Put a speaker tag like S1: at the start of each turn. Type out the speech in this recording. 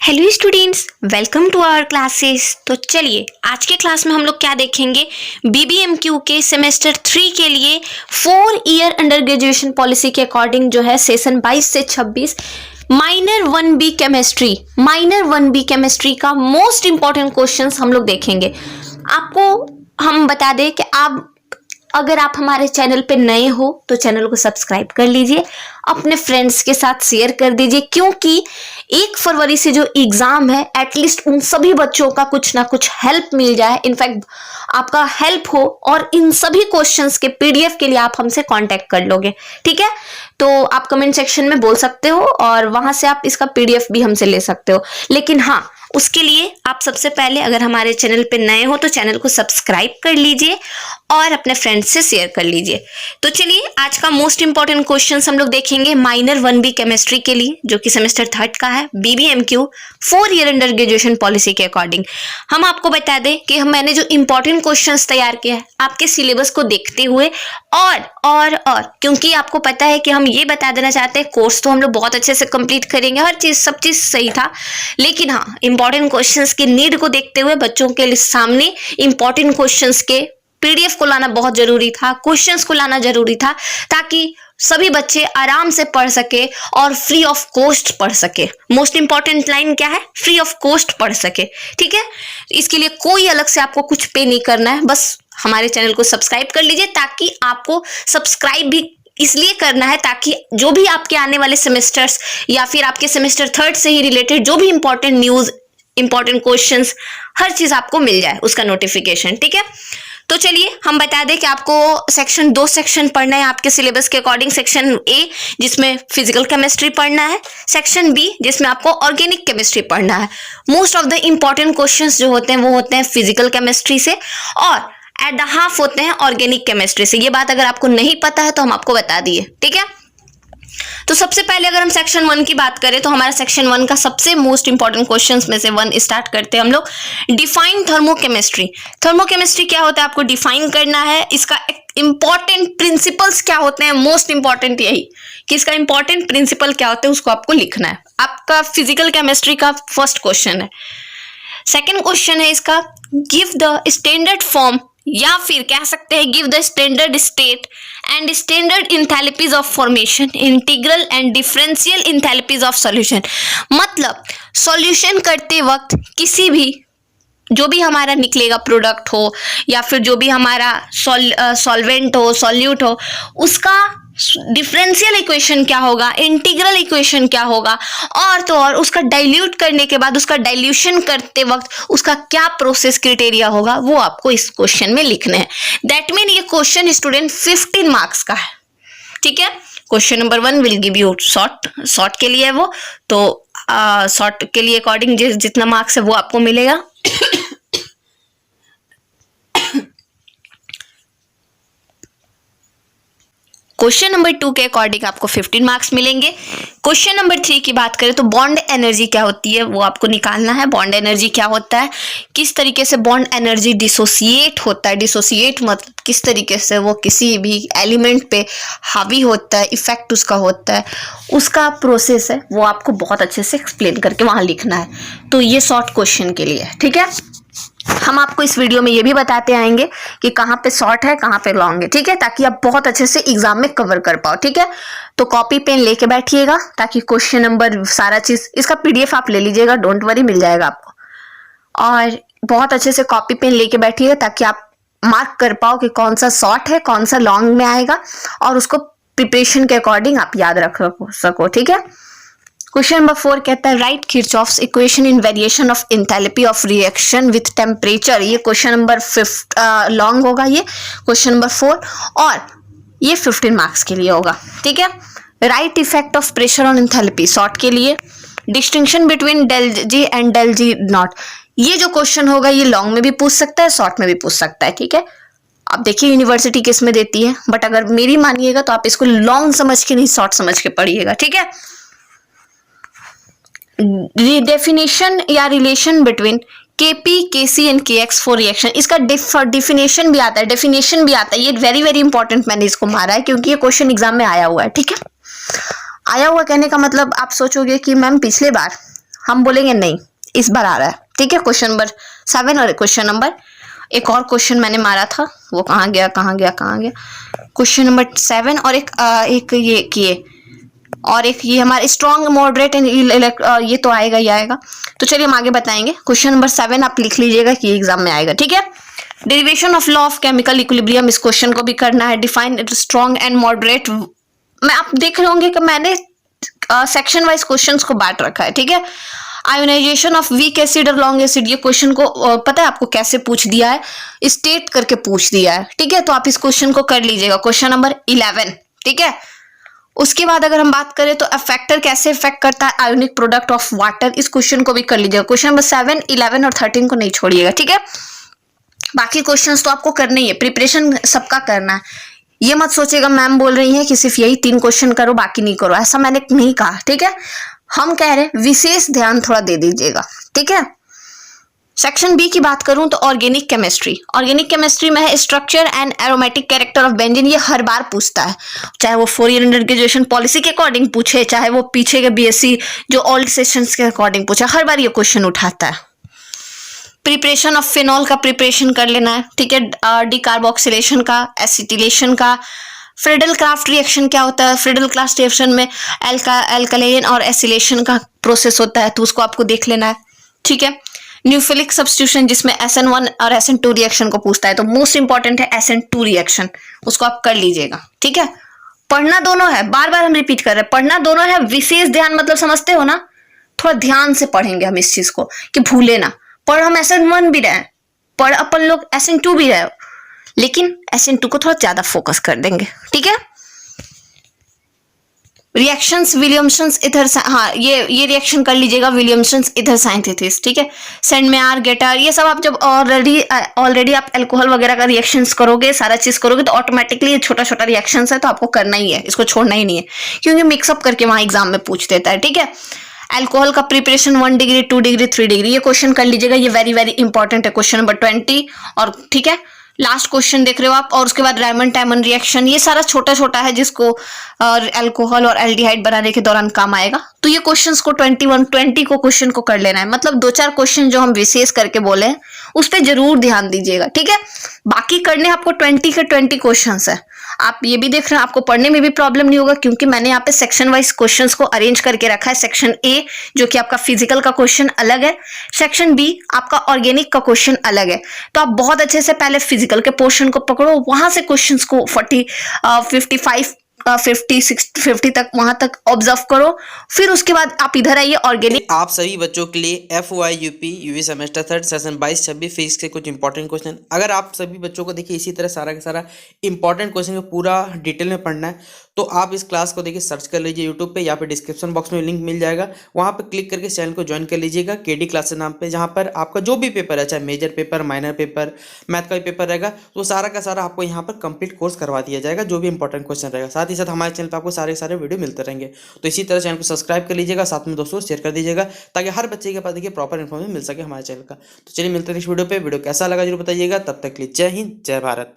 S1: Hello students, welcome to our classes. तो चलिए आज के क्लास में हम लोग क्या देखेंगे, बीबीएमक्यू के सेमेस्टर 3 के लिए 4 ईयर अंडर ग्रेजुएशन पॉलिसी के अकॉर्डिंग जो है सेशन 22 से 26 माइनर 1B केमिस्ट्री का मोस्ट इंपॉर्टेंट क्वेश्चंस हम लोग देखेंगे। आपको हम बता दें कि अगर आप हमारे चैनल पे नए हो तो चैनल को सब्सक्राइब कर लीजिए, अपने फ्रेंड्स के साथ शेयर कर दीजिए, क्योंकि 1 फरवरी से जो एग्जाम है एटलीस्ट उन सभी बच्चों का कुछ ना कुछ हेल्प मिल जाए, इनफैक्ट आपका हेल्प हो और इन सभी क्वेश्चंस के पीडीएफ के लिए आप हमसे कांटेक्ट कर लोगे। ठीक है, तो आप कमेंट सेक्शन में बोल सकते हो और वहां से आप इसका पीडीएफ भी हमसे ले सकते हो। लेकिन हाँ, उसके लिए आप सबसे पहले अगर हमारे चैनल पे नए हो तो चैनल को सब्सक्राइब कर लीजिए और अपने फ्रेंड्स से शेयर कर लीजिए। तो चलिए आज का मोस्ट इंपॉर्टेंट क्वेश्चंस हम लोग देखेंगे माइनर 1B केमिस्ट्री के लिए, जो कि सेमेस्टर 3 का है, बीबीएमक्यू 4 ईयर अंडर ग्रेजुएशन पॉलिसी के अकॉर्डिंग। हम आपको बता दें कि मैंने जो इंपॉर्टेंट क्वेश्चंस तैयार किया है आपके सिलेबस को देखते हुए और क्योंकि आपको पता है कि हम ये बता देना चाहते हैं, कोर्स तो हम लोग बहुत अच्छे से कंप्लीट करेंगे, हर चीज सब चीज सही था, लेकिन हाँ इंपॉर्टेंट क्वेश्चंस की नीड को देखते हुए बच्चों के सामने इंपॉर्टेंट क्वेश्चंस के पीडीएफ को लाना बहुत जरूरी था, क्वेश्चंस को लाना जरूरी था, ताकि सभी बच्चे आराम से पढ़ सके और फ्री ऑफ कॉस्ट पढ़ सके। मोस्ट इंपॉर्टेंट लाइन क्या है, फ्री ऑफ कॉस्ट पढ़ सके। ठीक है, इसके लिए कोई अलग से आपको कुछ पे नहीं करना है, बस हमारे चैनल को सब्सक्राइब कर लीजिए। ताकि आपको सब्सक्राइब भी इसलिए करना है ताकि जो भी आपके आने वाले सेमेस्टर्स या फिर आपके सेमेस्टर 3 से ही रिलेटेड जो भी इंपॉर्टेंट न्यूज, इंपॉर्टेंट क्वेश्चंस, हर चीज आपको मिल जाए उसका नोटिफिकेशन। ठीक है, तो चलिए हम बता दें कि आपको दो सेक्शन पढ़ना है आपके सिलेबस के अकॉर्डिंग। सेक्शन ए जिसमें फिजिकल केमिस्ट्री पढ़ना है, सेक्शन बी जिसमें आपको ऑर्गेनिक केमिस्ट्री पढ़ना है। Most of the important questions जो होते हैं वो होते हैं फिजिकल केमिस्ट्री से और एट द हाफ होते हैं ऑर्गेनिक केमिस्ट्री से। ये बात अगर आपको नहीं पता है तो हम आपको बता दिए। ठीक है, तो सबसे पहले अगर हम सेक्शन 1 की बात करें तो हमारा सेक्शन 1 का सबसे मोस्ट इंपॉर्टेंट क्वेश्चंस में से 1 स्टार्ट करते हैं हम लोग। Define thermochemistry. थर्मोकेमिस्ट्री क्या होता है आपको डिफाइन करना है, इसका इंपॉर्टेंट प्रिंसिपल्स क्या होते हैं, मोस्ट इंपॉर्टेंट यही कि इसका इंपॉर्टेंट प्रिंसिपल क्या होते हैं उसको आपको लिखना है। आपका फिजिकल केमिस्ट्री का फर्स्ट क्वेश्चन है। सेकेंड क्वेश्चन है इसका, गिव द स्टैंडर्ड फॉर्म, या फिर कह सकते हैं give the standard state and standard enthalpies of formation, integral and differential enthalpies of solution. मतलब सॉल्यूशन करते वक्त किसी भी जो भी हमारा निकलेगा प्रोडक्ट हो या फिर जो भी हमारा सॉल्वेंट हो, सॉल्यूट हो, उसका डिफरेंशियल इक्वेशन क्या होगा, इंटीग्रल इक्वेशन क्या होगा, और तो और उसका डाइल्यूट करने के बाद उसका डाइल्यूशन करते वक्त उसका क्या प्रोसेस क्राइटेरिया होगा, वो आपको इस क्वेश्चन में लिखना है। दैट मीन ये क्वेश्चन स्टूडेंट 15 मार्क्स का है। ठीक है, question number 1 will give you short के लिए वो, तो शॉर्ट के लिए अकॉर्डिंग जितना मार्क्स है वो आपको मिलेगा। क्वेश्चन नंबर 2 के अकॉर्डिंग आपको 15 मार्क्स मिलेंगे। क्वेश्चन नंबर 3 की बात करें तो बॉन्ड एनर्जी क्या होती है वो आपको निकालना है। बॉन्ड एनर्जी क्या होता है, किस तरीके से बॉन्ड एनर्जी डिसोसिएट होता है, डिसोसिएट मतलब किस तरीके से वो किसी भी एलिमेंट पे हावी होता है, इफेक्ट उसका होता है, उसका प्रोसेस है वो आपको बहुत अच्छे से एक्सप्लेन करके वहां लिखना है। तो ये शॉर्ट क्वेश्चन के लिए। ठीक है, हम आपको इस वीडियो में ये भी बताते आएंगे कि कहाँ पे शॉर्ट है कहाँ पे लॉन्ग है। ठीक है, ताकि आप बहुत अच्छे से एग्जाम में कवर कर पाओ। ठीक है, तो कॉपी पेन लेके बैठिएगा ताकि क्वेश्चन नंबर सारा चीज, इसका पीडीएफ आप ले लीजिएगा, डोंट वरी, मिल जाएगा आपको। और बहुत अच्छे से कॉपी पेन लेके बैठिएगा ताकि आप मार्क कर पाओ कि कौन सा शॉर्ट है कौन सा लॉन्ग में आएगा, और उसको प्रिपरेशन के अकॉर्डिंग आप याद रख सको। ठीक है, क्वेश्चन नंबर 4 कहता है right Kirchhoff's equation in variation of enthalpy of reaction with temperature. ये क्वेश्चन नंबर 5 लॉन्ग होगा, ये क्वेश्चन नंबर 4, और ये 15 मार्क्स के लिए होगा। ठीक है, right effect of pressure on enthalpy short के लिए। Distinction between del G and del G naught, ये जो क्वेश्चन होगा ये लॉन्ग में भी पूछ सकता है, शॉर्ट में भी पूछ सकता है। ठीक है, आप देखिए यूनिवर्सिटी किस में देती है, बट अगर मेरी मानिएगा तो आप इसको लॉन्ग समझ के नहीं शॉर्ट समझ के पढ़िएगा। ठीक है, डेफिनेशन या relation between Kp, Kc and Kx for reaction, इसका डेफिनेशन भी आता है, ये वेरी वेरी इंपॉर्टेंट मैंने इसको मारा है क्योंकि ये क्वेश्चन एग्जाम में आया हुआ है। ठीक है, आया हुआ कहने का मतलब आप सोचोगे कि मैम पिछले बार हम बोलेंगे नहीं इस बार आ रहा है, ठीक है। क्वेश्चन नंबर 7 और क्वेश्चन नंबर, एक और क्वेश्चन मैंने मारा था, वो कहाँ गया क्वेश्चन नंबर 7 और एक ये किए, और एक ये हमारे स्ट्रॉन्ग मॉडरेट एंड ये तो आएगा ही आएगा। तो चलिए हम आगे बताएंगे। क्वेश्चन नंबर 7 आप लिख लीजिएगा कि एग्जाम में आएगा, ठीक है। Derivation of law of chemical equilibrium, इस क्वेश्चन को भी करना है। डिफाइन स्ट्रॉन्ग एंड मॉडरेट, मैं आप देख रहे होंगे कि मैंने सेक्शन वाइज क्वेश्चंस को बांट रखा है, ठीक है। आयोनाइजेशन ऑफ वीक एसिड और लॉन्ग एसिड, ये क्वेश्चन को पता है आपको कैसे पूछ दिया है, स्टेट करके पूछ दिया है, ठीक है। तो आप इस क्वेश्चन को कर लीजिएगा, क्वेश्चन नंबर 11, ठीक है। उसके बाद अगर हम बात करें तो फैक्टर कैसे इफेक्ट करता है आयोनिक प्रोडक्ट ऑफ वाटर, इस क्वेश्चन को भी कर लीजिएगा। क्वेश्चन नंबर 7, 11 और 13 को नहीं छोड़िएगा, ठीक है। बाकी क्वेश्चंस तो आपको करने ही है, प्रिपरेशन सबका करना है। ये मत सोचिएगा मैम बोल रही है कि सिर्फ यही 3 क्वेश्चन करो बाकी नहीं करो, ऐसा मैंने नहीं कहा, ठीक है। हम कह रहे हैं विशेष ध्यान थोड़ा दे दीजिएगा, ठीक है। सेक्शन बी की बात करूं तो ऑर्गेनिक केमिस्ट्री में है structure and aromatic character of benzene, ये हर बार पूछता है, चाहे वो 4 ईयर अंडर ग्रेजुएशन पॉलिसी के अकॉर्डिंग पूछे, चाहे वो पीछे के बीएससी जो ओल्ड सेशंस के अकॉर्डिंग पूछे, हर बार ये क्वेश्चन उठाता है। प्रिपरेशन ऑफ फिनॉल का प्रिपरेशन कर लेना है, ठीक है। डिकार्बोक्सिलेशन का, एसिटिलेशन का, फ्रीडल क्राफ्ट रिएक्शन क्या होता है, फ्रीडल क्राफ्ट रिएक्शन में एल्कालेन और एसिलेशन का प्रोसेस होता है, तो उसको आपको देख लेना है, ठीक है। न्यूक्लिक सब्स्टिट्यूशन जिसमें SN1 और SN2 रिएक्शन को पूछता है, तो मोस्ट इंपॉर्टेंट है SN2 रिएक्शन, उसको आप कर लीजिएगा, ठीक है। पढ़ना दोनों है, बार बार हम रिपीट कर रहे हैं, पढ़ना दोनों है। विशेष ध्यान मतलब समझते हो ना, थोड़ा ध्यान से पढ़ेंगे हम इस चीज को कि भूले ना। पढ़ हम SN1 भी रहे, पढ़ अपन लोग SN2 भी रहे, लेकिन SN2 को थोड़ा ज्यादा फोकस कर देंगे, ठीक है। रिएक्शंस विलियमसन्स इथर, हाँ ये रिएक्शन कर लीजिएगा, विलियमसन्स इथर सिंथेसिस, ठीक है। सेंडमेयर, गेटर, ये सब आप जब ऑलरेडी आप अल्कोहल वगैरह का रिएक्शंस करोगे, सारा चीज करोगे, तो ऑटोमेटिकली ये छोटा छोटा रिएक्शंस है, तो आपको करना ही है, इसको छोड़ना ही नहीं है, क्योंकि मिक्सअप करके वहां एग्जाम में पूछ देता है, ठीक है। अल्कोहल का प्रिपरेशन 1 डिग्री 2 डिग्री 3 डिग्री, ये क्वेश्चन कर लीजिएगा, ये वेरी वेरी इंपॉर्टेंट है, क्वेश्चन नंबर 20, और ठीक है लास्ट क्वेश्चन देख रहे हो आप। और उसके बाद रायमंड टाइमन रिएक्शन, ये सारा छोटा छोटा है जिसको अल्कोहल और एल्डिहाइड बनाने के दौरान काम आएगा। तो ये क्वेश्चंस को 20 को क्वेश्चन को कर लेना है, मतलब 2-4 क्वेश्चन जो हम विशेष करके बोले हैं उस पर जरूर ध्यान दीजिएगा, ठीक है। बाकी करने आपको 20 के 20 क्वेश्चन है। आप ये भी देख रहे हैं, आपको पढ़ने में भी प्रॉब्लम नहीं होगा, क्योंकि मैंने यहाँ पे सेक्शन वाइज क्वेश्चंस को अरेंज करके रखा है। सेक्शन ए जो कि आपका फिजिकल का क्वेश्चन अलग है, सेक्शन बी आपका ऑर्गेनिक का क्वेश्चन अलग है। तो आप बहुत अच्छे से पहले फिजिकल के पोर्शन को पकड़ो, वहां से क्वेश्चंस को 55 50 तक वहां तक ऑब्जर्व करो, फिर उसके बाद आप इधर आइए ऑर्गेनिक।
S2: आप सभी बच्चों के लिए FY UP UV semester 3 session 22-26 physics के कुछ इंपॉर्टेंट क्वेश्चन। अगर आप सभी बच्चों को देखिए इसी तरह सारा का सारा इंपॉर्टेंट क्वेश्चन को पूरा डिटेल में पढ़ना है, तो आप इस क्लास को देखिए सर्च कर लीजिए यूट्यूब पे, या फिर डिस्क्रिप्शन बॉक्स में लिंक मिल जाएगा, वहाँ पर क्लिक करके चैनल को ज्वाइन कर लीजिएगा KD क्लासेस नाम पे, जहाँ पर आपका जो भी पेपर है, चाहे major paper, minor paper, math का भी पेपर रहेगा, तो सारा का सारा आपको यहाँ पर कंप्लीट कोर्स करवा दिया जाएगा, जो भी इंपॉर्टेंट क्वेश्चन रहेगा। साथ ही साथ हमारे चैनल पर आपको सारे वीडियो मिलते रहेंगे। तो इसी तरह चैनल को सब्सक्राइब कर लीजिएगा, साथ में दोस्तों शेयर कर दीजिएगा, ताकि हर बच्चे के पास देखिए प्रॉपर इन्फॉर्मेशन मिल सके हमारे चैनल का। तो चलिए मिलते हैं नेक्स्ट वीडियो पे। वीडियो कैसा लगा जरूर बताइएगा। तब तक के लिए जय हिंद, जय भारत।